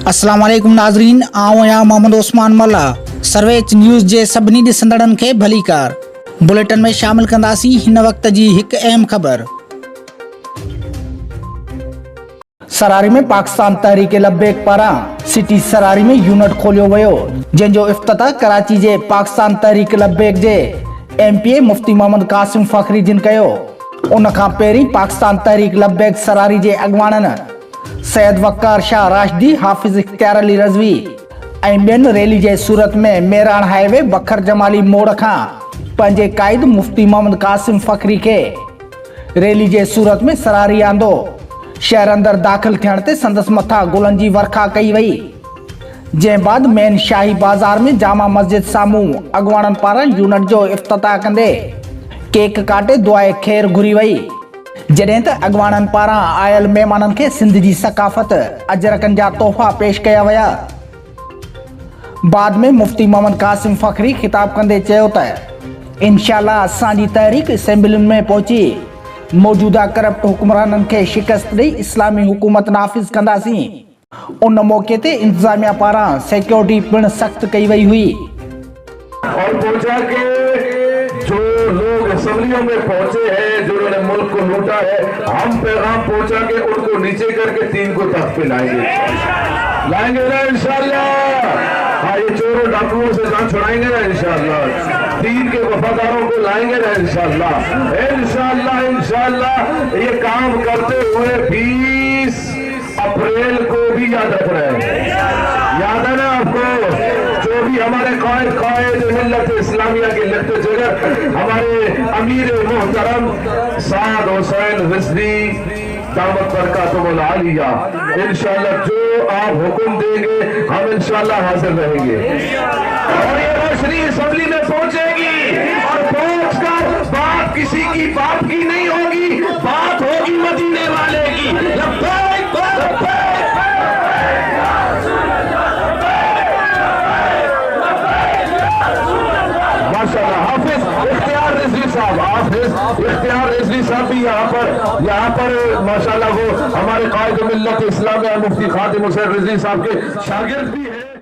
अस्सलाम वालेकुम नाज़रीन, आऊं आहियां मोहम्मद उस्मान मल्ला। सर्वेच न्यूज़ जे सभिनी ॾिसंदड़नि खे भलीकार। बुलेटिन में शामिल कंदासीं हिन वक़्त जी हिकु अहम ख़बर। सरारी में पाकिस्तान तहरीक लब्बैक पारां सिटी सरारी में यूनिट खोलियो वियो, जंहिंजो इफ़्तिताह कराची जे पाकिस्तान तहरीक लब्बैक जे MPA मुफ्ती मोहम्मद कासिम फ़खरी जिन कयो। उन खां पहिरीं पाकिस्तान तहरीक लब्बैक सरारी जे अॻुवाणनि सैयद वक़ार शाह राशिदी, हाफ़िज़ इख्तियार अली रज़वी ऐं ॿियनि रैली जे सूरत में मेरान हाईवे बखर जमाली मोड़ खां पंहिंजे क़ाइद मुफ्ती मोहम्मद कासिम फ़खरी खे रैली जे सूरत में सरारी आंदो। शहर अंदरि दाख़िल थियण ते संदसि मथां गुलनि जी वर्खा कई वई, जंहिं बाद मेन शाही बाज़ार में जामा मस्जिद साम्हूं अॻुवाणनि पारां यूनिट जो इफ़्तिताह कंदे केक काटे दुआए ख़ैर घुरी वई, जॾहिं त अॻुवाणनि पारां आयल महिमाननि खे सिंध जी सक़ाफ़त अजरकनि जा तोहफ़ा पेश कया विया। बाद में मुफ्ती मोहम्मद कासिम फ़खरी ख़िताब कंदे चयो त इंशाअल्लाह असांजी तहरीक असेंबलियुनि में पहुची मौजूदा करप्ट हुक्मराननि खे शिकस्त ॾेई इस्लामी हुकूमत नाफ़िज़ कंदासीं। उन मौक़े ते इंतज़ामिया पारां सिक्योरिटी पिणु सख़्त कई वई हुई। और पहुंचा के जो लोग असेंबलियों में पहुंचे हैं, जो उन्होंने मुल्क को लूटा है, हम पैगाम पहुंचा के उनको नीचे करके 3 को तख्त पे लाएंगे ना इंशाअल्लाह। हाँ, ये चोरों डाकुओं से जान छुड़ाएंगे ना इंशाअल्लाह। 3 के वफादारों को लाएंगे ना इंशाअल्लाह। इंशाअल्लाह ये काम करते हुए 20 अप्रैल को भी याद रख रहे हैं। याद है ना आपको? जो भी हमारे कायद मिल्लत इस्लामिया के लिखते जगह हमारे अमीर मोहतरम साद हुसैन रिजवी दामत बरकातुहुल आलिया, इंशाअल्लाह जो आप हुक्म देंगे हम इंशाअल्लाह हाजिर रहेंगे। और ये रोशनी असेंबली में पहुंचेगी और पहुंचकर बात किसी की बाप की नहीं होगी, बात होगी मदीने वाले की। लब्बैक लब्बैक इख्तियार रिजवी साहब भी यहाँ पर माशाल्लाह वो हमारे कायद मिल्लत इस्लामिया मुफ्ती खादिम हुसैन रिजवी साहब के शागिर्द भी हैं।